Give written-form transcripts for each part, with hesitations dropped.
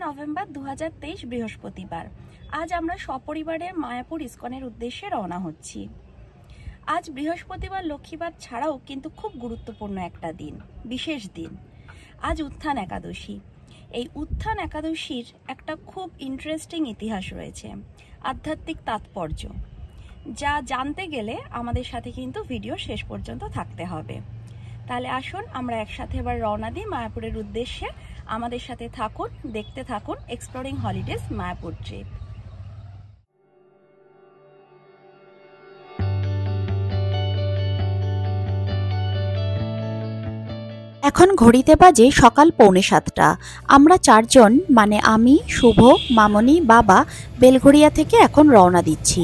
November 2023 বৃহস্পতিবার। আজ আমরা সপরিবারে মায়াপুর ইস্কনের উদ্দেশ্যে রওনা হচ্ছি। আজ বৃহস্পতিবার লক্ষ্মীবার ছাড়াও কিন্তু খুব গুরুত্বপূর্ণ একটা দিন, বিশেষ দিন। আজ উত্থান একাদশী। এই উত্থান একাদশীর একটা খুব ইন্টারেস্টিং ইতিহাস রয়েছে, আধ্যাত্মিক তাৎপর্য, যা জানতে গেলে আমাদের সাথে কিন্তু ভিডিও শেষ পর্যন্ত থাকতে হবে। তাহলে আসুন আমরা একসাথে এবার রওনা দিই মায়াপুরের উদ্দেশ্যে। আমাদের সাথে থাকুন, দেখতে থাকুন এক্সপ্লোরিং হলিডেজ মায়াপুর ট্রিপ। এখন ঘড়িতে বাজে সকাল 6:45। আমরা চারজন মানে আমি, শুভ, মামনি, বাবা বেলঘড়িয়া থেকে এখন রওনা দিচ্ছি।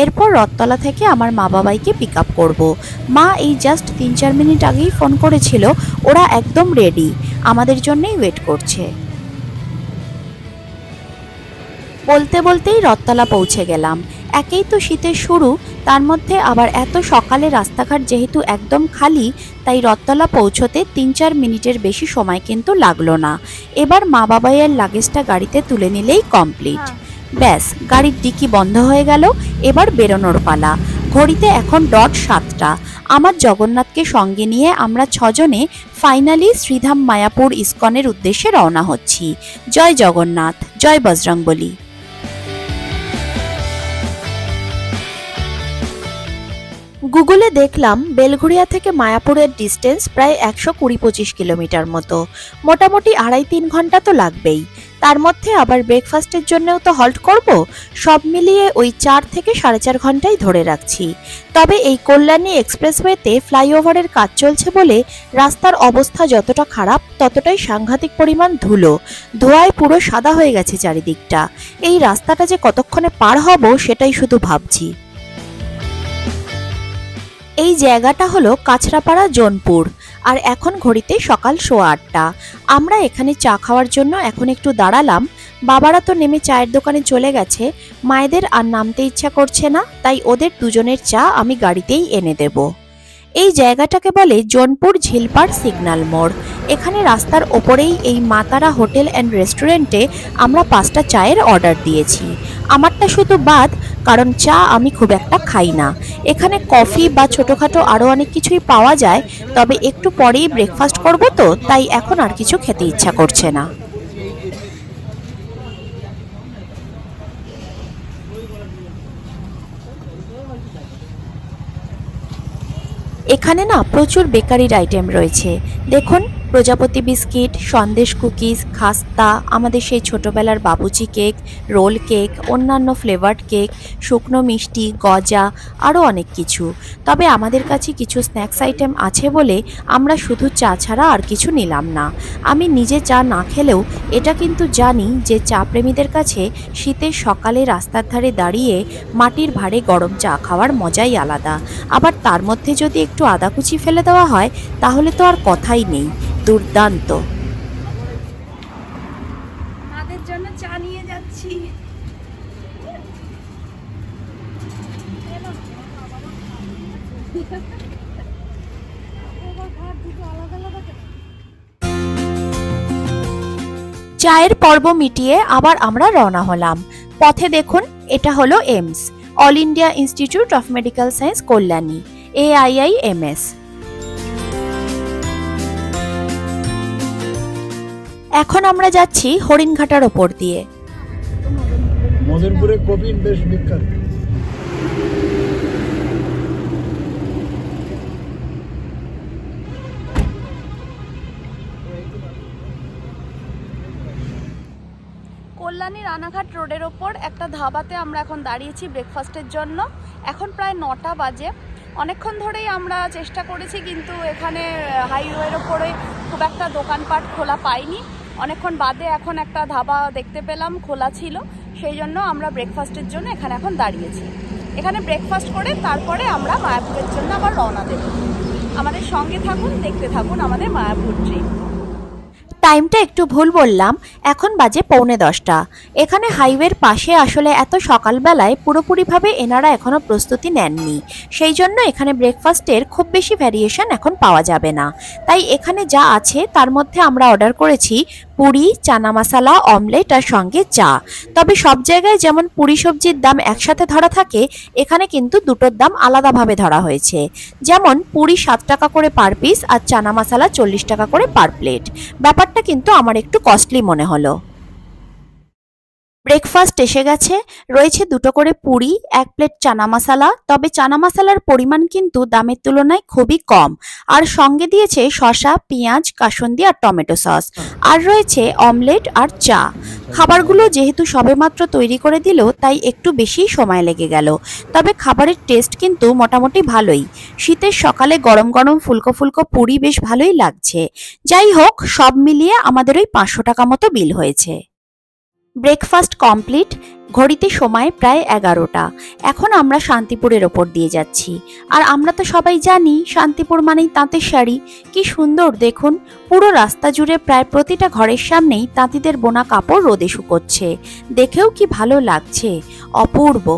এরপর রথতলা থেকে আমার মা বাবাইকে পিক আপ করবো। মা এই জাস্ট 3-4 মিনিট আগেই ফোন করেছিল, ওরা একদম রেডি, আমাদের জন্যই ওয়েট করছে। বলতে বলতেই রথতলা পৌঁছে গেলাম। একেই তো শীতের শুরু, তার মধ্যে আবার এত সকালে রাস্তাঘাট যেহেতু একদম খালি, তাই রথতলা পৌঁছতে 3-4 মিনিটের বেশি সময় কিন্তু লাগলো না। এবার মা বাবাইয়ের লাগেজটা গাড়িতে তুলে নিলেই কমপ্লিট। ব্যাস, গাড়ির ডিকি বন্ধ হয়ে গেল। এবার বেরোনোর পালা। ঘড়িতে এখন ডট 7টা। আমার জগন্নাথকে সঙ্গে নিয়ে আমরা 6 জনে ফাইনালি শ্রীধাম মায়াপুর ইস্কনের উদ্দেশ্যে রওনা হচ্ছি। জয় জগন্নাথ, জয় বজরংবলী। গুগলে দেখলাম বেলঘড়িয়া থেকে মায়াপুরের ডিস্টেন্স প্রায় 120-25 কিলোমিটার মতো। মোটামুটি 2.5-3 ঘন্টা তো লাগবেই। তার মধ্যে আবার ব্রেকফাস্টের জন্যও তো হল্ট করব। সব মিলিয়ে ওই 4 থেকে 4.5 ঘন্টাই ধরে রাখছি। তবে এই কল্যাণী এক্সপ্রেসওয়েতে ফ্লাইওভারের কাজ চলছে বলে রাস্তার অবস্থা যতটা খারাপ ততটাই সাংঘাতিক পরিমাণ ধুলো, ধোঁয়ায় পুরো সাদা হয়ে গেছে চারিদিকটা। এই রাস্তাটা যে কতক্ষণে পার হব সেটাই শুধু ভাবছি। এই জায়গাটা হলো কাছড়াপাড়া জোনপুর, আর এখন ঘড়িতে সকাল 8:15। আমরা এখানে চা খাওয়ার জন্য এখন একটু দাঁড়ালাম। বাবারা তো নেমে চায়ের দোকানে চলে গেছে, মায়েদের আর নামতে ইচ্ছা করছে না, তাই ওদের দুজনের চা আমি গাড়িতেই এনে দেব। এই জায়গাটাকে বলে জোনপুর ঝিলপাড় সিগন্যাল মোড়। এখানে রাস্তার ওপরেই এই মাতারা হোটেল অ্যান্ড রেস্টুরেন্টে আমরা 5টা চায়ের অর্ডার দিয়েছি। আমারটা শুধু বাদ, কারণ চা আমি খুব একটা খাই না। এখানে কফি বা ছোটোখাটো আরও অনেক কিছুই পাওয়া যায়, তবে একটু পরেই ব্রেকফাস্ট করব তো, তাই এখন আর কিছু খেতে ইচ্ছা করছে না। এখানে না প্রচুর বেকারির আইটেম রয়েছে। দেখুন, প্রজাপতি বিস্কিট, সন্দেশ কুকিজ, খাস্তা, আমাদের সেই ছোটবেলার বাবুচি কেক, রোল কেক, অন্যান্য ফ্লেভার্ড কেক, শুকনো মিষ্টি, গজা, আরও অনেক কিছু। তবে আমাদের কাছে কিছু স্ন্যাক্স আইটেম আছে বলে আমরা শুধু চা ছাড়া আর কিছু নিলাম না। আমি নিজে চা না খেলেও এটা কিন্তু জানি যে চা প্রেমীদের কাছে শীতের সকালে রাস্তার ধারে দাঁড়িয়ে মাটির ভাঁড়ে গরম চা খাওয়ার মজাই আলাদা। আবার তার মধ্যে যদি একটু আদা কুচি ফেলে দেওয়া হয় তাহলে তো আর কথাই নেই, দুর্দান্ত। মাদের জন্য চা নিয়ে যাচ্ছি। চায়ের পর্ব মিটিয়ে আবার আমরা রওনা হলাম। পথে দেখুন, এটা হলো AIIMS, All India Institute of Medical Science Kalyani, AIIMS। এখন আমরা যাচ্ছি হরিণঘাটার ওপর দিয়ে। মদনপুরে কফি বেশ বিখ্যাত। কল্যাণী রানাঘাট রোডের ওপর একটা ধাবাতে আমরা এখন দাঁড়িয়েছি ব্রেকফাস্টের জন্য। এখন প্রায় 9টা বাজে। অনেকক্ষণ ধরেই আমরা চেষ্টা করেছি, কিন্তু এখানে হাইওয়ের ওপরে খুব একটা দোকানপাট খোলা পাইনি। অনেকক্ষণ বাদে এখন একটা ধাবা দেখতে পেলাম, খোলা ছিল। সেই জন্য আমরা ব্রেকফাস্টের জন্য এখানে এখন দাঁড়িয়েছি। এখানে ব্রেকফাস্ট করে তারপরে আমরা মায়াপুরের জন্য আবার রওনা দেব। আমাদের সঙ্গে থাকুন, দেখতে থাকুন আমাদের মায়াপুর ট্রিপ। টাইমটা একটু ভুল বললাম, এখন বাজে 9:45। এখানে হাইওয়ের পাশে আসলে এত সকালবেলায় পুরোপুরিভাবে এনারা এখনও প্রস্তুতি নেননি, সেই জন্য এখানে ব্রেকফাস্টের খুব বেশি ভ্যারিয়েশন এখন পাওয়া যাবে না। তাই এখানে যা আছে তার মধ্যে আমরা অর্ডার করেছি পুরি, চানা মশলা, অমলেট আর সঙ্গে চা। তবে সব জায়গায় যেমন পুরি সবজির দাম একসাথে ধরা থাকে, এখানে কিন্তু দুটোর দাম আলাদাভাবে ধরা হয়েছে। যেমন পুরি 7 টাকা করে পার পিস আর চানা মশলা 40 টাকা করে পার প্লেট। ব্যাপারটা কিন্তু আমার একটু কস্টলি মনে হলো। ব্রেকফাস্ট এসে গেছে, রয়েছে 2টো করে পুরি, 1 প্লেট চানা মশলা। তবে চানা মশলার পরিমাণ কিন্তু দামের তুলনায় খুবই কম। আর সঙ্গে দিয়েছে শসা, পেঁয়াজ, কাসুন্দি আর টমেটো সস। আর রয়েছে অমলেট আর চা। খাবারগুলো যেহেতু সবেমাত্র তৈরি করে দিল, তাই একটু বেশি সময় লেগে গেল। তবে খাবারের টেস্ট কিন্তু মোটামুটি ভালোই। শীতের সকালে গরম গরম ফুলকো ফুলকো পুরি বেশ ভালোই লাগছে। যাই হোক, সব মিলিয়ে আমাদের ওই 500 টাকা মতো বিল হয়েছে। ব্রেকফাস্ট কমপ্লিট, ঘড়িতে সময় প্রায় 11টা। এখন আমরা শান্তিপুরের ওপর দিয়ে যাচ্ছি। আর আমরা তো সবাই জানি শান্তিপুর মানেই তাঁতের শাড়ি। কি সুন্দর দেখুন, পুরো রাস্তা জুড়ে প্রায় প্রতিটা ঘরের সামনেই তাঁতিদের বোনা কাপড় রোদে শুকোচ্ছে। দেখেও কি ভালো লাগছে, অপূর্ব।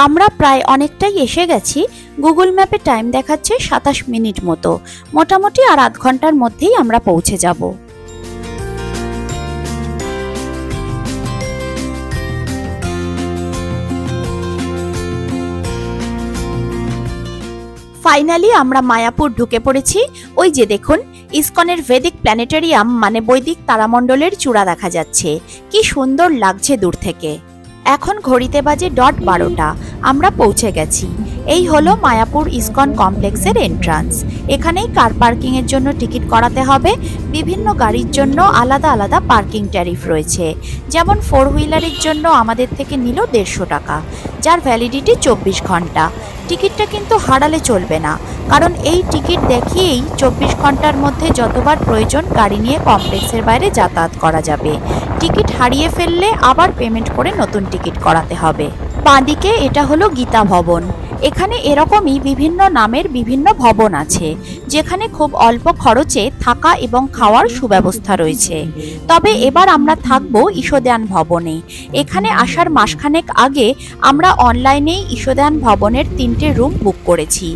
আমরা প্রায় অনেকটাই এসে গেছি। গুগল ম্যাপে টাইম দেখাচ্ছে 27 মিনিট মতো। মোটামুটি আর আধ ঘন্টার মধ্যেই আমরা পৌঁছে যাব। ফাইনালি আমরা মায়াপুর ঢুকে পড়েছি। ওই যে দেখুন, ইসকনের ভেদিক প্ল্যানেটেরিয়াম মানে বৈদিক তারামণ্ডলের চূড়া দেখা যাচ্ছে। কি সুন্দর লাগছে দূর থেকে। এখন ঘড়িতে বাজে 12:00। আমরা পৌঁছে গেছি। এই হলো মায়াপুর ইসকন কমপ্লেক্সের এন্ট্রান্স। এখানেই কার পার্কিং এর জন্য টিকিট করাতে হবে। বিভিন্ন গাড়ির জন্য আলাদা আলাদা পার্কিং ট্যারিফ রয়েছে। যেমন 4 হুইলারের জন্য আমাদের থেকে নিল 150 টাকা, যার ভ্যালিডিটি 24 ঘন্টা। টিকিটটা কিন্তু হারালে চলবে না, কারণ এই টিকিট দেখিয়েই 24 ঘন্টার মধ্যে যতবার প্রয়োজন গাড়ি নিয়ে কমপ্লেক্সের বাইরে যাতায়াত করা যাবে। টিকিট হারিয়ে ফেললে আবার পেমেন্ট করে নতুন টিকিট করাতে হবে। বাঁদিকে এটা হলো গীতা ভবন। এখানে এরকমই বিভিন্ন নামের বিভিন্ন ভবন আছে, যেখানে খুব অল্প খরচে থাকা এবং খাওয়ার সুব্যবস্থা রয়েছে। তবে এবার আমরা থাকবো ঈশোদান ভবনে। এখানে আসার মাসখানেক আগে আমরা অনলাইনেই ঈশোদান ভবনের 3টে রুম বুক করেছি।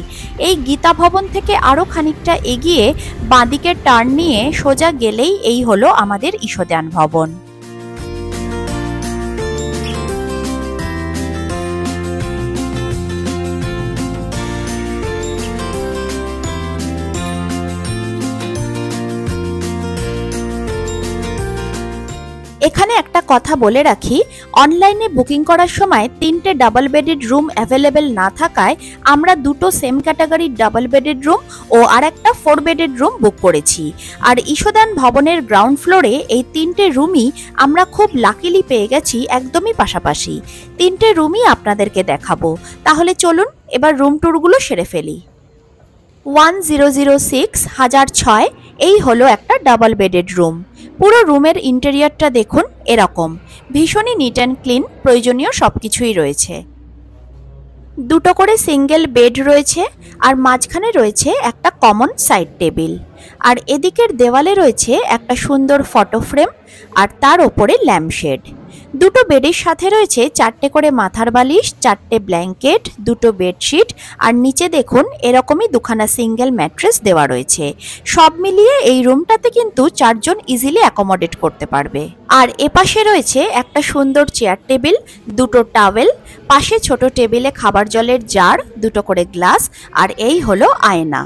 এই গীতা ভবন থেকে আরও খানিকটা এগিয়ে বাঁদিকে টার্ন নিয়ে সোজা গেলেই এই হলো আমাদের ঈশোদান ভবন। এখানে একটা কথা বলে রাখি, অনলাইনে বুকিং করার সময় 3টে ডাবল বেডেড রুম অ্যাভেলেবেল না থাকায় আমরা 2টো সেম ক্যাটাগরির ডাবল বেডেড রুম ও আরেকটা 4 বেডেড রুম বুক করেছি। আর ঈশদান ভবনের গ্রাউন্ড ফ্লোরে এই 3টে রুমই আমরা খুব লাকিলি পেয়ে গেছি একদমই পাশাপাশি। 3টে রুমই আপনাদেরকে দেখাবো, তাহলে চলুন এবার রুম ট্যুরগুলো সেরে ফেলি। 1006 1006 এই হলো একটা ডাবল বেডেড রুম। পুরো রুমের ইন্টেরিয়রটা দেখুন এরকম, ভীষণই নিট অ্যান্ড ক্লিন, প্রয়োজনীয় সবকিছুই রয়েছে। 2টো করে সিঙ্গেল বেড রয়েছে আর মাঝখানে রয়েছে একটা কমন সাইড টেবিল। আর এদিকের দেওয়ালে রয়েছে একটা সুন্দর ফটো ফ্রেম আর তার ওপরে ল্যাম্পশেড। 2টো বেডের সাথে রয়েছে 4টে করে মাথার বালিশ, 4টে ব্ল্যাঙ্কেট, 2টো বেডশিট আর নিচে দেখুন এরকমই 2খানা সিঙ্গেল ম্যাট্রেস দেওয়া রয়েছে। সব মিলিয়ে এই রুমটাতে কিন্তু 4 জন ইজিলি অ্যাকোমোডেট করতে পারবে। আর এপাশে রয়েছে একটা সুন্দর চেয়ার টেবিল, 2টো টাওয়েল, পাশে ছোট টেবিলে খাবার জলের জার, 2টো করে গ্লাস আর এই হলো আয়না।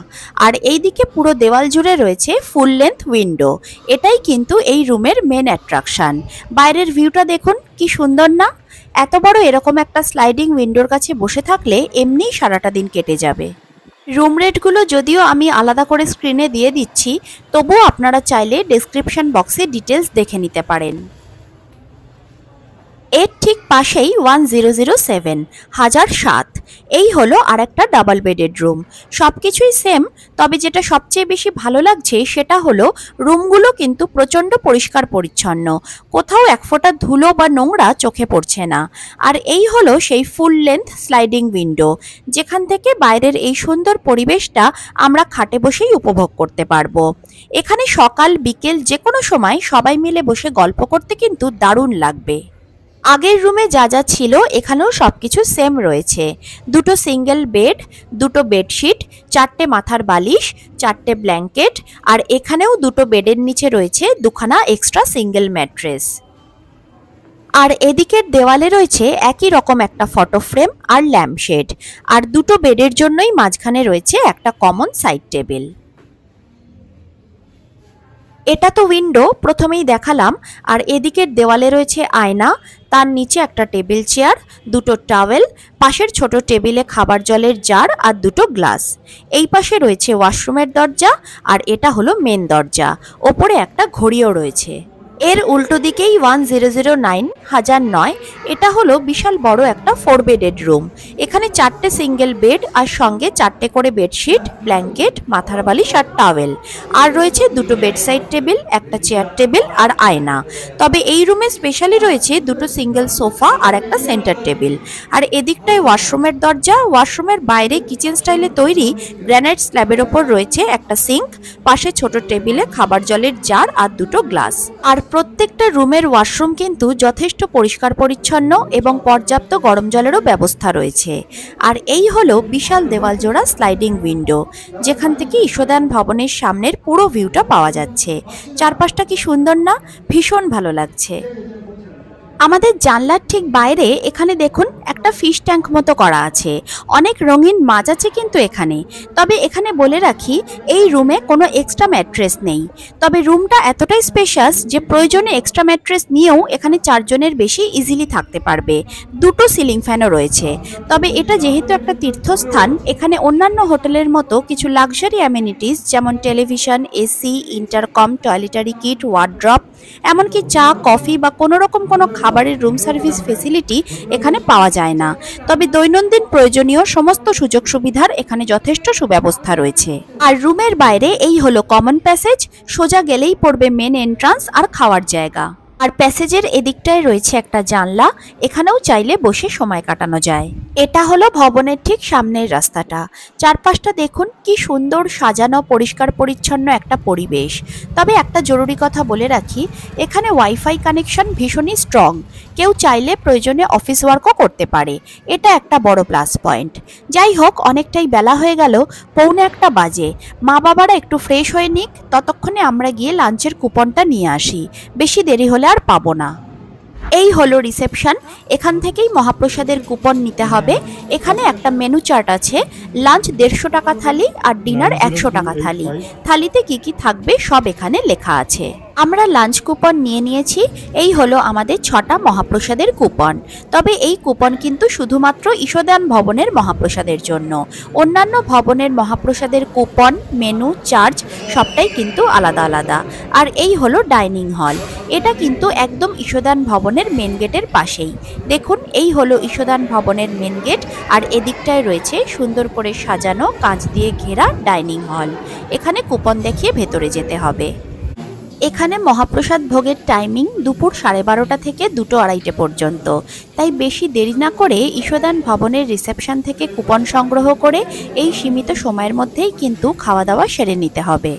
আর এইদিকে পুরো দেওয়াল জুড়ে রয়েছে ফুল লেন্থ উইন্ডো। এটাই কিন্তু এই রুমের মেন অ্যাট্রাকশন। বাইরের ভিউটা দেখুন কি সুন্দর না? এত বড় এরকম একটা স্লাইডিং উইন্ডোর কাছে বসে থাকলে এমনিই সারাটা দিন কেটে যাবে। রুম রেটগুলো যদিও আমি আলাদা করে স্ক্রিনে দিয়ে দিচ্ছি, তবুও আপনারা চাইলে ডেসক্রিপশন বক্সে ডিটেলস দেখে নিতে পারেন। এর ঠিক পাশেই 1007 1007 এই হলো আরেকটা ডাবল বেডেড রুম। সবকিছুই সেম, তবে যেটা সবচেয়ে বেশি ভালো লাগছে সেটা হলো রুমগুলো কিন্তু প্রচণ্ড পরিষ্কার পরিচ্ছন্ন, কোথাও এক ফোঁটা ধুলো বা নোংরা চোখে পড়ছে না। আর এই হলো সেই ফুল লেন্থ স্লাইডিং উইন্ডো, যেখান থেকে বাইরের এই সুন্দর পরিবেশটা আমরা খাটে বসেই উপভোগ করতে পারবো। এখানে সকাল বিকেল যে কোনো সময় সবাই মিলে বসে গল্প করতে কিন্তু দারুণ লাগবে। আগের রুমে যা যা ছিল এখানেও সবকিছু সেম রয়েছে। 2টো সিঙ্গেল বেড, 2টো বেডশিট, 4টে মাথার বালিশ, 4টে ব্ল্যাঙ্কেট আর এখানেও 2টো বেডের নিচে রয়েছে 2খানা এক্সট্রা সিঙ্গেল ম্যাট্রেস। আর এদিকের দেওয়ালে রয়েছে একই রকম একটা ফটো ফ্রেম আর ল্যাম্পশেড। আর 2টো বেডের জন্যই মাঝখানে রয়েছে একটা কমন সাইড টেবিল। এটা তো উইন্ডো প্রথমেই দেখালাম। আর এদিকের দেওয়ালে রয়েছে আয়না, তার নিচে একটা টেবিল চেয়ার, 2টো টাওয়েল, পাশের ছোট টেবিলে খাবার জলের জার আর 2টো গ্লাস। এই পাশে রয়েছে ওয়াশরুমের দরজা আর এটা হলো মেন দরজা। ওপরে একটা ঘড়িও রয়েছে। এর উল্টো দিকেই 1009 1009 এটা হলো বিশাল বড় একটা 4 বেডেড রুম। এখানে 4টে সিঙ্গেল বেড আর সঙ্গে 4টে করে বেডশিট, ব্ল্যাঙ্কেট, মাথার বালিশ আর টাওয়েল। আর রয়েছে 2টো বেডসাইড টেবিল, একটা চেয়ার টেবিল আর আয়না। তবে এই রুমে স্পেশালি রয়েছে 2টো সিঙ্গেল সোফা আর একটা সেন্টার টেবিল। আর এদিকটায় ওয়াশরুমের দরজা, ওয়াশরুমের বাইরে কিচেন স্টাইলে তৈরি গ্রানাইট স্ল্যাবের ওপর রয়েছে একটা সিঙ্ক, পাশে ছোট টেবিলে খাবার জলের জার আর 2টো গ্লাস। আর প্রত্যেকটা রুমের ওয়াশরুম কিন্তু যথেষ্ট পরিষ্কার পরিচ্ছন্ন এবং পর্যাপ্ত গরম জলেরও ব্যবস্থা রয়েছে। আর এই হলো বিশাল দেওয়াল জোড়া স্লাইডিং উইন্ডো, যেখান থেকে ঈশদান ভবনের সামনের পুরো ভিউটা পাওয়া যাচ্ছে। চারপাশটা কি সুন্দর না? ভীষণ ভালো লাগছে। আমাদের জানলার ঠিক বাইরে এখানে দেখুন একটা ফিশ ট্যাঙ্ক মতো করা আছে। অনেক রঙিন মাছ আছে কিন্তু এখানে। তবে এখানে বলে রাখি, এই রুমে কোনো এক্সট্রা ম্যাট্রেস নেই। তবে রুমটা এতটাই স্পেশাস যে প্রয়োজনে এক্সট্রা ম্যাট্রেস নিয়েও এখানে 4 জনের বেশি ইজিলি থাকতে পারবে। 2টো সিলিং ফ্যানও রয়েছে। তবে এটা যেহেতু একটা তীর্থস্থান, এখানে অন্যান্য হোটেলের মতো কিছু লাক্সারি অ্যামেনিটিস যেমন television, AC, intercom, toiletry kit, wardrobe, এমনকি চা, কফি বা কোনোরকম কোনো খাবারের রুম সার্ভিস ফেসিলিটি এখানে পাওয়া যায় না। তবে দৈনন্দিন প্রয়োজনীয় সমস্ত সুযোগ সুবিধার এখানে যথেষ্ট সুব্যবস্থা রয়েছে। আর রুমের বাইরে এই হলো কমন প্যাসেজ, সোজা গেলেই পড়বে মেন এন্ট্রান্স আর খাওয়ার জায়গা। আর প্যাসেজের এদিকটায় রয়েছে একটা জানলা, এখানেও চাইলে বসে সময় কাটানো যায়। এটা হলো ভবনের ঠিক সামনের রাস্তাটা। চারপাশটা দেখুন কি সুন্দর সাজানো, পরিষ্কার পরিচ্ছন্ন একটা পরিবেশ। তবে একটা জরুরি কথা বলে রাখি, এখানে ওয়াইফাই কানেকশন ভীষণই স্ট্রং। কেউ চাইলে প্রয়োজনে অফিস ওয়ার্কও করতে পারে, এটা একটা বড় প্লাস পয়েন্ট। যাই হোক, অনেকটাই বেলা হয়ে গেল, 1:45 বাজে। মা বাবারা একটু ফ্রেশ হয়ে নিক, ততক্ষণে আমরা গিয়ে লাঞ্চের কুপনটা নিয়ে আসি। বেশি দেরি হলে আর পাবো না। এই হলো রিসেপশন, এখান থেকেই মহাপ্রসাদের কুপন নিতে হবে। এখানে একটা মেনু চার্ট আছে। লাঞ্চ 150 টাকা থালি আর ডিনার 100 টাকা থালি। থালিতে কি কি থাকবে সব এখানে লেখা আছে। আমরা লাঞ্চ কুপন নিয়ে নিয়েছি। এই হলো আমাদের 6টা মহাপ্রসাদের কুপন। তবে এই কুপন কিন্তু শুধুমাত্র ঈশদান ভবনের মহাপ্রসাদের জন্য। অন্যান্য ভবনের মহাপ্রসাদের কুপন, মেনু, চার্জ সবটাই কিন্তু আলাদা আলাদা। আর এই হলো ডাইনিং হল। এটা কিন্তু একদম ঈশদান ভবনের মেন গেটের পাশেই। দেখুন, এই হলো ঈশদান ভবনের মেন গেট। আর এদিকটায় রয়েছে সুন্দর করে সাজানো কাঁচ দিয়ে ঘেরা ডাইনিং হল। এখানে কুপন দেখিয়ে ভেতরে যেতে হবে। এখানে মহাপ্রসাদ ভোগের টাইমিং দুপুর 12:30 থেকে 2:30 পর্যন্ত। তাই বেশি দেরি না করে ঈশদান ভবনের রিসেপশন থেকে কুপন সংগ্রহ করে এই সীমিত সময়ের মধ্যেই কিন্তু খাওয়া দাওয়া সেরে নিতে হবে।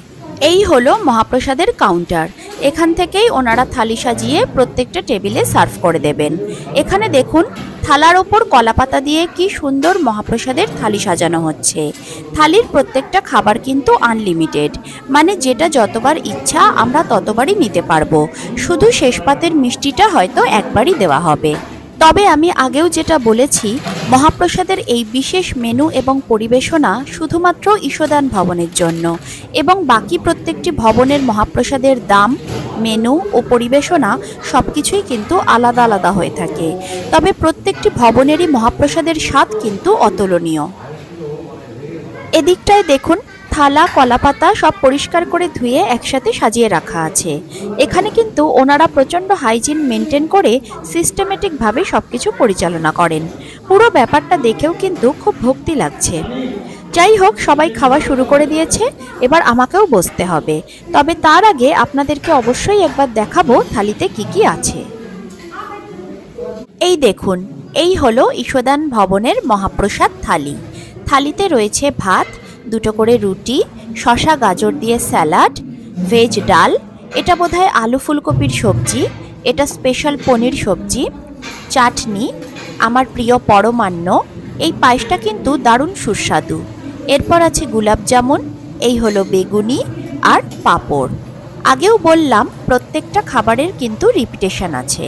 এই হলো মহাপ্রসাদের কাউন্টার। এখান থেকেই ওনারা থালি সাজিয়ে প্রত্যেকটা টেবিলে সার্ভ করে দেবেন। এখানে দেখুন, থালার ওপর কলাপাতা দিয়ে কি সুন্দর মহাপ্রসাদের থালি সাজানো হচ্ছে। থালির প্রত্যেকটা খাবার কিন্তু আনলিমিটেড, মানে যেটা যতবার ইচ্ছা আমরা ততবারই নিতে পারবো। শুধু শেষ পাতের মিষ্টিটা হয়তো একবারই দেওয়া হবে। তবে আমি আগেও যেটা বলেছি, মহাপ্রসাদের এই বিশেষ মেনু এবং পরিবেশনা শুধুমাত্র ঈশদান ভবনের জন্য, এবং বাকি প্রত্যেকটি ভবনের মহাপ্রসাদের দাম, মেনু ও পরিবেশনা সবকিছুই কিন্তু আলাদা আলাদা হয়ে থাকে। তবে প্রত্যেকটি ভবনেরই মহাপ্রসাদের স্বাদ কিন্তু অতুলনীয়। এদিকটায় দেখুন, থালা, কলাপাতা সব পরিষ্কার করে ধুয়ে একসাথে সাজিয়ে রাখা আছে। এখানে কিন্তু ওনারা প্রচণ্ড হাইজিন মেনটেন করে সিস্টেমেটিকভাবে সব কিছু পরিচালনা করেন। পুরো ব্যাপারটা দেখেও কিন্তু খুব ভক্তি লাগছে। যাই হোক, সবাই খাওয়া শুরু করে দিয়েছে, এবার আমাকেও বসতে হবে। তবে তার আগে আপনাদেরকে অবশ্যই একবার দেখাবো থালিতে কি কি আছে। এই দেখুন, এই হলো ঈশদান ভবনের মহাপ্রসাদ থালি। থালিতে রয়েছে ভাত, 2টো করে রুটি, শসা গাজর দিয়ে স্যালাড, ভেজ ডাল, এটা বোধহয় আলু ফুলকপির সবজি, এটা স্পেশাল পনির সবজি, চাটনি, আমার প্রিয় পরমান্ন। এই পায়েসটা কিন্তু দারুণ সুস্বাদু। এরপর আছে গোলাপ জামুন, এই হলো বেগুনি আর পাঁপড়। আগেও বললাম প্রত্যেকটা খাবারের কিন্তু রিপিটেশন আছে।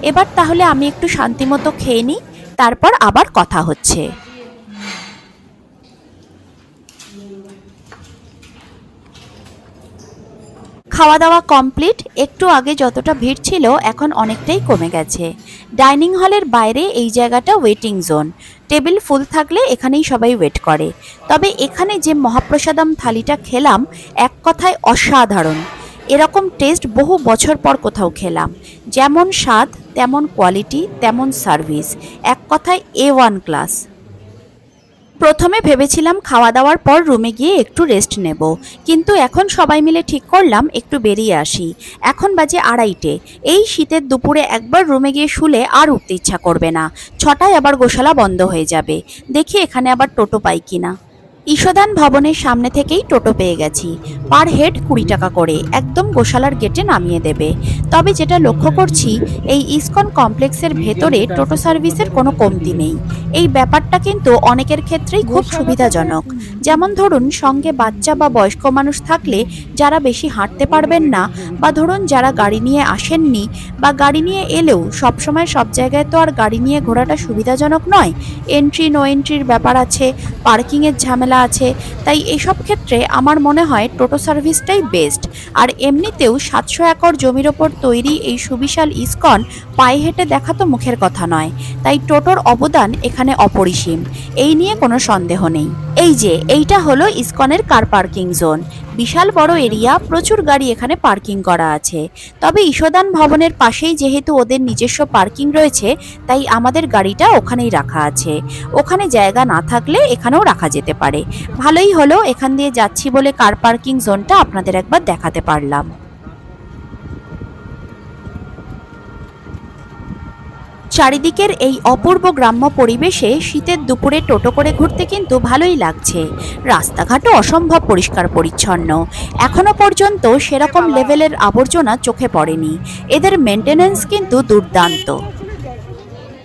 এবার তাহলে আমি একটু শান্তিমতো খেয়ে নিই, তারপর আবার কথা হচ্ছে। খাওয়া দাওয়া কমপ্লিট। একটু আগে যতটা ভিড় ছিল এখন অনেকটাই কমে গেছে। ডাইনিং হলের বাইরে এই জায়গাটা ওয়েটিং জোন। টেবিল ফুল থাকলে এখানেই সবাই ওয়েট করে। তবে এখানে যে মহাপ্রসাদম থালিটা খেলাম, এক কথায় অসাধারণ। এরকম টেস্ট বহু বছর পর কোথাও খেলাম। যেমন স্বাদ, তেমন কোয়ালিটি, তেমন সার্ভিস, এক কথায় A1 ক্লাস। প্রথমে ভেবেছিলাম খাওয়া দাওয়ার পর রুমে গিয়ে একটু রেস্ট নেব, কিন্তু এখন সবাই মিলে ঠিক করলাম একটু বেরিয়ে আসি। এখন বাজে 2:30। এই শীতের দুপুরে একবার রুমে গিয়ে শুলে আর উঠতে ইচ্ছা করবে না। 6টায় আবার গোশালা বন্ধ হয়ে যাবে। দেখি এখানে আবার টোটো পাই কিনা। ঈশদান ভবনের সামনে থেকেই টোটো পেয়ে গেছি। পার হেড 20 টাকা করে, একদম গোশালার গেটে নামিয়ে দেবে। তবে যেটা লক্ষ্য করছি, এই ইসকন কমপ্লেক্সের ভেতরে টোটো সার্ভিসের কোনো কমতি নেই। এই ব্যাপারটা কিন্তু অনেকের ক্ষেত্রেই খুব সুবিধাজনক। যেমন ধরুন, সঙ্গে বাচ্চা বা বয়স্ক মানুষ থাকলে যারা বেশি হাঁটতে পারবেন না, বা ধরুন যারা গাড়ি নিয়ে আসেননি, বা গাড়ি নিয়ে এলেও সবসময় সব জায়গায় তো আর গাড়ি নিয়ে ঘোরাটা সুবিধাজনক নয়। এন্ট্রি নো এন্ট্রির ব্যাপার আছে, পার্কিংয়ের ঝামেলা আছে। তাই এইসব ক্ষেত্রে আমার মনে হয় টোটো সার্ভিসটাই বেস্ট। আর এমনিতেও 700 একর জমির ওপর তৈরি এই সুবিশাল ইসকন পায়ে হেঁটে দেখা তো মুখের কথা নয়। তাই টোটোর অবদান এখানে অপরিসীম, এই নিয়ে কোনো সন্দেহ নেই। এই যে এইটা হলো ইসকনের কার পার্কিং জোন। বিশাল বড় এরিয়া, প্রচুর গাড়ি এখানে পার্কিং করা আছে। তবে ঈশদান ভবনের পাশেই যেহেতু ওদের নিজস্ব পার্কিং রয়েছে, তাই আমাদের গাড়িটা ওখানেই রাখা আছে। ওখানে জায়গা না থাকলে এখানেও রাখা যেতে পারে। ভালোই হলো, এখান দিয়ে যাচ্ছি বলে কার পার্কিং জোনটা আপনাদের একবার দেখাতে পারলাম। চারিদিকের এই অপূর্ব গ্রাম্য পরিবেশে শীতের দুপুরে টোটো করে ঘুরতে কিন্তু ভালোই লাগছে। রাস্তাঘাটও অসম্ভব পরিষ্কার পরিচ্ছন্ন। এখনো পর্যন্ত সেরকম লেভেলের আবর্জনা চোখে পড়েনি। এদের মেনটেনেন্স কিন্তু দুর্দান্ত।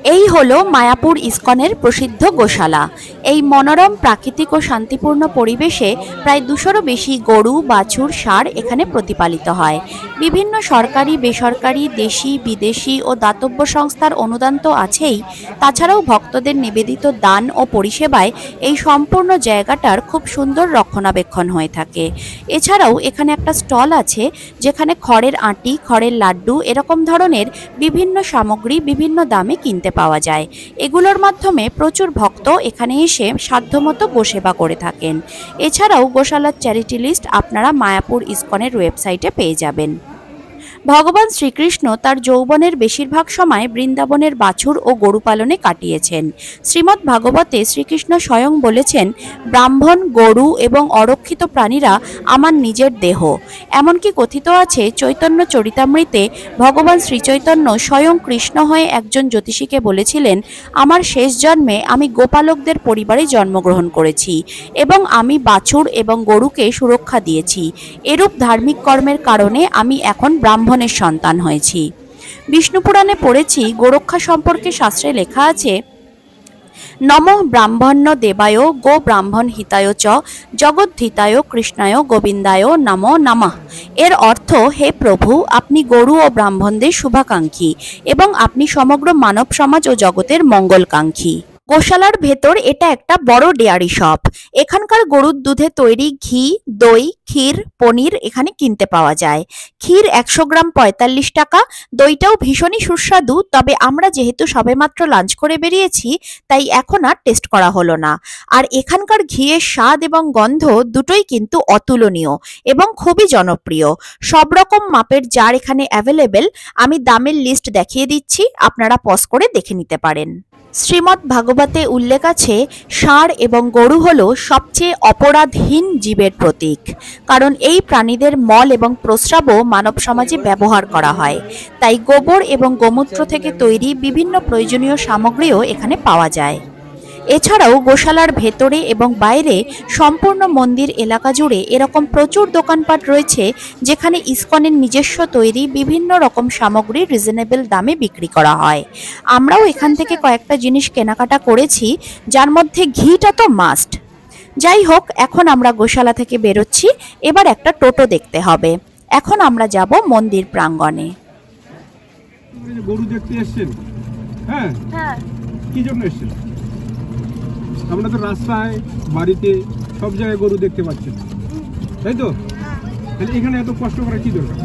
এই হলো মায়াপুর ইস্কনের প্রসিদ্ধ গোশালা। এই মনোরম প্রাকৃতিক ও শান্তিপূর্ণ পরিবেশে প্রায় 200-রও বেশি গরু, বাছুর, ষাঁড় এখানে প্রতিপালিত হয়। বিভিন্ন সরকারি, বেসরকারি, দেশি, বিদেশি ও দাতব্য সংস্থার অনুদান তো আছেই, তাছাড়াও ভক্তদের নিবেদিত দান ও পরিষেবায় এই সম্পূর্ণ জায়গাটার খুব সুন্দর রক্ষণাবেক্ষণ হয়ে থাকে। এছাড়াও এখানে একটা স্টল আছে যেখানে খড়ের আঁটি, খড়ের লাড্ডু এরকম ধরনের বিভিন্ন সামগ্রী বিভিন্ন দামে কিনতে পাওয়া যায়। এগুলোর মাধ্যমে প্রচুর ভক্ত এখানে এসে সাধ্যমতো গোসেবা করে থাকেন। এছাড়াও গোশালার চ্যারিটি লিস্ট আপনারা মায়াপুর ইস্কনের ওয়েবসাইটে পেয়ে যাবেন। ভগবান শ্রীকৃষ্ণ তার যৌবনের বেশিরভাগ সময় বৃন্দাবনের বাছুর ও গরু পালনে কাটিয়েছেন। শ্রীমদ্ ভাগবতে শ্রীকৃষ্ণ স্বয়ং বলেছেন, ব্রাহ্মণ, গরু এবং অরক্ষিত প্রাণীরা আমার নিজের দেহ। এমনকি কথিত আছে চৈতন্য চরিতামৃতে ভগবান শ্রীচৈতন্য স্বয়ং কৃষ্ণ হয়ে একজন জ্যোতিষীকে বলেছিলেন, আমার শেষ জন্মে আমি গোপালকদের পরিবারে জন্মগ্রহণ করেছি এবং আমি বাছুর এবং গরুকে সুরক্ষা দিয়েছি। এরূপ ধার্মিক কর্মের কারণে আমি এখন ব্রাহ্মণের সন্তান হয়েছি। বিষ্ণু পুরাণে পড়েছি, গোরক্ষা সম্পর্কে শাস্ত্রে লেখা আছে, নমঃ ব্রাহ্মণ্য দেবায় গো ব্রাহ্মণ হিতায় চ জগদ্ধিতায় কৃষ্ণায় গোবিন্দায় নমো নমঃ। এর অর্থ, হে প্রভু, আপনি গরু ও ব্রাহ্মণদের শুভাকাঙ্ক্ষী এবং আপনি সমগ্র মানব সমাজ ও জগতের মঙ্গলকাঙ্ক্ষী। গোশালার ভেতর এটা একটা বড় ডেয়ারি শপ। এখানকার গরুর দুধে তৈরি ঘি, দই, ক্ষীর, পনির এখানে কিনতে পাওয়া যায়। ক্ষীর 100 গ্রাম 45 টাকা, দইটাও ভীষণই সুস্বাদু। তবে আমরা যেহেতু সবেমাত্র লাঞ্চ করে বেরিয়েছি, তাই এখন আর টেস্ট করা হলো না। আর এখানকার ঘিয়ের স্বাদ এবং গন্ধ দুটোই কিন্তু অতুলনীয় এবং খুবই জনপ্রিয়। সব রকম মাপের জার এখানে অ্যাভেলেবেল। আমি দামের লিস্ট দেখিয়ে দিচ্ছি, আপনারা পজ করে দেখে নিতে পারেন। শ্রীমদ্ ভাগবতে উল্লেখ আছে, ষাঁড় এবং গরু হল সবচেয়ে অপরাধহীন জীবের প্রতীক, কারণ এই প্রাণীদের মল এবং প্রস্রাবও মানব সমাজে ব্যবহার করা হয়। তাই গোবর এবং গোমূত্র থেকে তৈরি বিভিন্ন প্রয়োজনীয় সামগ্রীও এখানে পাওয়া যায়। এছাড়াও গোশালার ভেতরে এবং বাইরে সম্পূর্ণ মন্দির এলাকা জুড়ে এরকম প্রচুর দোকানপাট রয়েছে, যেখানে ইস্কনের নিজস্ব তৈরি বিভিন্ন রকম সামগ্রী রিজনেবল দামে বিক্রি করা হয়। আমরাও এখান থেকে কয়েকটা জিনিস কেনাকাটা করেছি, যার মধ্যে ঘিটা তো মাস্ট। যাই হোক, এখন আমরা গোশালা থেকে বেরোচ্ছি। এবার একটা টোটো দেখতে হবে। এখন আমরা যাব মন্দির প্রাঙ্গণে। গরু দেখতে এসেছেন? হ্যাঁ, কি জন্য এসেছেন? আমরা তো রাস্তায়, বাড়িতে, সব জায়গায় গরু দেখতে পাচ্ছেন, তাই তো? তাহলে এখানে এত কষ্ট করার কি দরকার?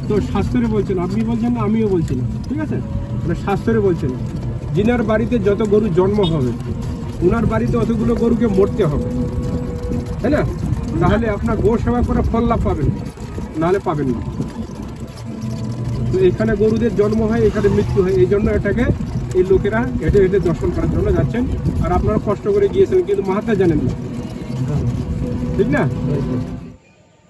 তো শাস্ত্রে বলছেন, আপনি বলছেন না, আমিও বলছি না, ঠিক আছে? মানে শাস্ত্রে বলছেন, যিনার বাড়িতে যত গরু জন্ম হবে, উনার বাড়িতে অতগুলো গরুকে মরতে হবে, তাই না? তাহলে আপনার গো সেবা করে ফল লাভ পাবেন, নাহলে পাবেন না। তো এখানে গরুদের জন্ম হয়, এখানে মৃত্যু হয়, এই জন্য এটাকে এই লোকেরা হেঁটে হেঁটে দর্শন করার জন্য যাচ্ছেন। আর আপনারা কষ্ট করে গিয়েছেন, কিন্তু মাহাত্মা জানেন না, ঠিক না?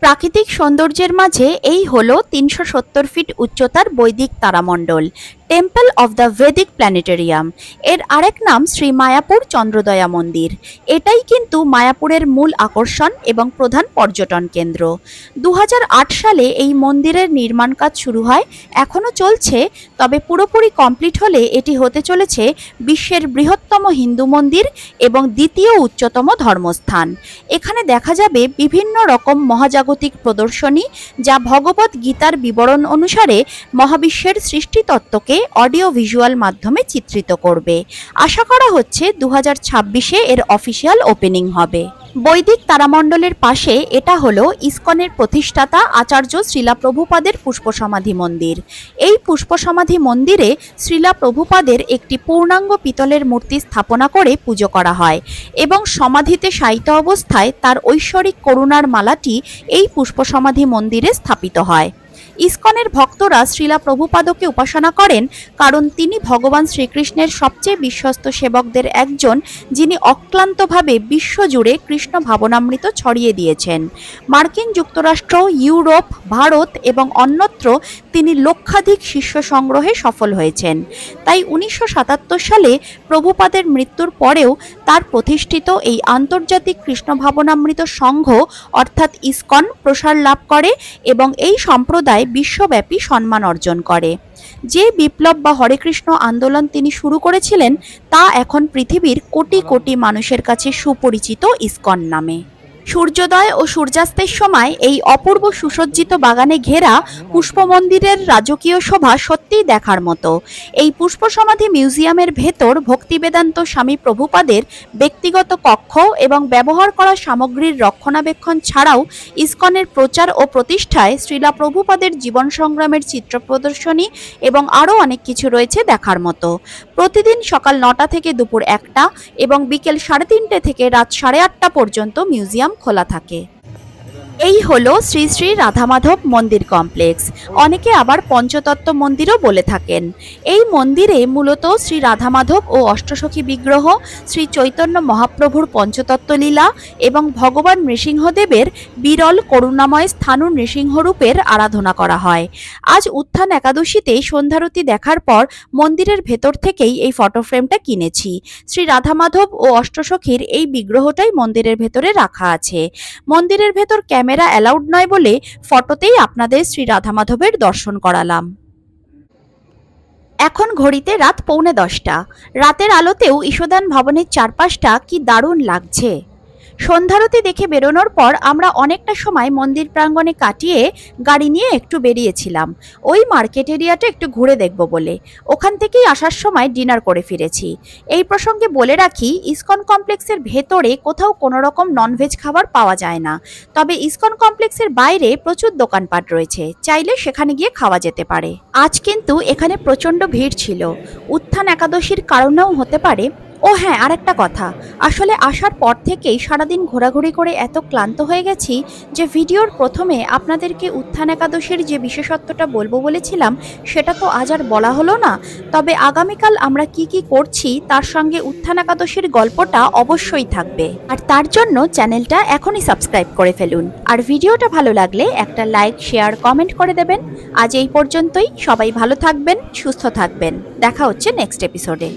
প্রাকৃতিক সৌন্দর্যের মাঝে এই হলো 370 ফিট উচ্চতার বৈদিক তারামণ্ডল, temple of the Vedic planetarium. এর আরেক নাম শ্রী মায়াপুর চন্দ্রদয়া মন্দির। এটাই কিন্তু মায়াপুরের মূল আকর্ষণ এবং প্রধান পর্যটন কেন্দ্র। 2008 সালে এই মন্দিরের নির্মাণ কাজ শুরু হয়, এখনও চলছে। তবে পুরোপুরি কমপ্লিট হলে এটি হতে চলেছে বিশ্বের বৃহত্তম হিন্দু মন্দির এবং দ্বিতীয় উচ্চতম ধর্মস্থান। এখানে দেখা যাবে বিভিন্ন রকম মহাজাগতিক প্রদর্শনী, যা ভগবত গীতার বিবরণ অনুসারে মহাবিশ্বের সৃষ্টিতত্ত্বকে অডিও ভিজুয়াল মাধ্যমে চিত্রিত করবে। আশা করা হচ্ছে 2026-এ এর অফিসিয়াল ওপেনিং হবে। বৈদিক তারামণ্ডলের পাশে এটা হলো ইস্কনের প্রতিষ্ঠাতা আচার্য শ্রীলা প্রভুপাদের পুষ্পসমাধি মন্দির। এই পুষ্পসমাধি মন্দিরে শ্রীলা প্রভুপাদের একটি পূর্ণাঙ্গ পিতলের মূর্তি স্থাপনা করে পুজো করা হয় এবং সমাধিতে শায়িত অবস্থায় তার ঐশ্বরিক করুণার মালাটি এই পুষ্পসমাধি মন্দিরে স্থাপিত হয়। ইস্কনের ভক্তরা শ্রীলা প্রভুপাদকে উপাসনা করেন, কারণ তিনি ভগবান শ্রীকৃষ্ণের সবচেয়ে বিশ্বস্ত সেবকদের একজন, যিনি অক্লান্তভাবে বিশ্বজুড়ে কৃষ্ণ ভাবনামৃত ছড়িয়ে দিয়েছেন। মার্কিন যুক্তরাষ্ট্র, ইউরোপ, ভারত এবং অন্যত্র তিনি লক্ষাধিক শিষ্য সংগ্রহে সফল হয়েছেন। তাই 1977 সালে প্রভুপাদের মৃত্যুর পরেও তার প্রতিষ্ঠিত এই আন্তর্জাতিক কৃষ্ণ ভাবনামৃত সংঘ অর্থাৎ ইস্কন প্রসার লাভ করে এবং এই সম্প্রদায় বিশ্বব্যাপী সম্মান অর্জন করে। যে বিপ্লব বা হরেকৃষ্ণ আন্দোলন তিনি শুরু করেছিলেন তা এখন পৃথিবীর কোটি কোটি মানুষের কাছে সুপরিচিত ইসকন নামে। সূর্যোদয় ও সূর্যাস্তের সময় এই অপূর্ব সুসজ্জিত বাগানে ঘেরা পুষ্প মন্দিরের রাজকীয় শোভা সত্যিই দেখার মতো। এই পুষ্প সমাধি মিউজিয়ামের ভেতর ভক্তি বেদান্ত স্বামী প্রভুপাদের ব্যক্তিগত কক্ষ এবং ব্যবহার করা সামগ্রীর রক্ষণাবেক্ষণ ছাড়াও ইসকনের প্রচার ও প্রতিষ্ঠায় শ্রীলা প্রভুপাদের জীবন সংগ্রামের চিত্র প্রদর্শনী এবং আরও অনেক কিছু রয়েছে দেখার মতো। প্রতিদিন সকাল 9টা থেকে দুপুর 1টা এবং বিকেল 3:30 থেকে রাত 8:30 পর্যন্ত মিউজিয়াম খোলা থাকে। এই হলো শ্রী শ্রী রাধা মাধব মন্দির কমপ্লেক্স, অনেকে আবার পঞ্চতত্ত্ব মন্দিরও বলে থাকেন। এই মন্দিরে মূলত শ্রী রাধা মাধব ও অষ্টসখী বিগ্রহ, শ্রী চৈতন্য মহাপ্রভুর পঞ্চতত্ত্ব লীলা এবং ভগবান নৃসিংহদেবের বিরল করুণাময় স্থাণু নৃসিংহরূপের আরাধনা করা হয়। আজ উত্থান একাদশীতে সন্ধ্যারতি দেখার পর মন্দিরের ভেতর থেকেই এই ফটো ফ্রেমটা কিনেছি। শ্রী রাধা মাধব ও অষ্টসখীর এই বিগ্রহটাই মন্দিরের ভেতরে রাখা আছে। মন্দিরের ভেতর ক্যামেরা অ্যালাউড নয় বলে ফটোতেই আপনাদের শ্রী রাধা মাধবের দর্শন করালাম। এখন ঘড়িতে রাত 9:45। রাতের আলোতেও ঈশদান ভবনের চারপাশটা কি দারুণ লাগছে। সন্ধ্যারতি দেখে বেরোনোর পর আমরা অনেকটা সময় মন্দির প্রাঙ্গণে কাটিয়ে গাড়ি নিয়ে একটু বেরিয়েছিলাম ওই মার্কেট এরিয়াটা একটু ঘুরে দেখব বলে। ওখান থেকেই আসার সময় ডিনার করে ফিরেছি। এই প্রসঙ্গে বলে রাখি, ইসকন কমপ্লেক্সের ভেতরে কোথাও কোনো রকম ননভেজ খাবার পাওয়া যায় না, তবে ইসকন কমপ্লেক্সের বাইরে প্রচুর দোকানপাট রয়েছে, চাইলে সেখানে গিয়ে খাওয়া যেতে পারে। আজ কিন্তু এখানে প্রচণ্ড ভিড় ছিল, উত্থান একাদশীর কারণেও হতে পারে। ও হ্যাঁ, আরেকটা কথা, আসলে আসার পর থেকেই সারাদিন ঘোরাঘুরি করে এত ক্লান্ত হয়ে গেছি যে ভিডিওর প্রথমে আপনাদেরকে উত্থান একাদশীর যে বিশেষত্বটা বলবো বলেছিলাম সেটা তো আজ আর বলা হলো না। তবে আগামীকাল আমরা কি কি করছি তার সঙ্গে উত্থান একাদশীর গল্পটা অবশ্যই থাকবে, আর তার জন্য চ্যানেলটা এখনই সাবস্ক্রাইব করে ফেলুন। আর ভিডিওটা ভালো লাগলে একটা লাইক, শেয়ার, কমেন্ট করে দেবেন। আজ এই পর্যন্তই। সবাই ভালো থাকবেন, সুস্থ থাকবেন। দেখা হচ্ছে নেক্সট এপিসোডে।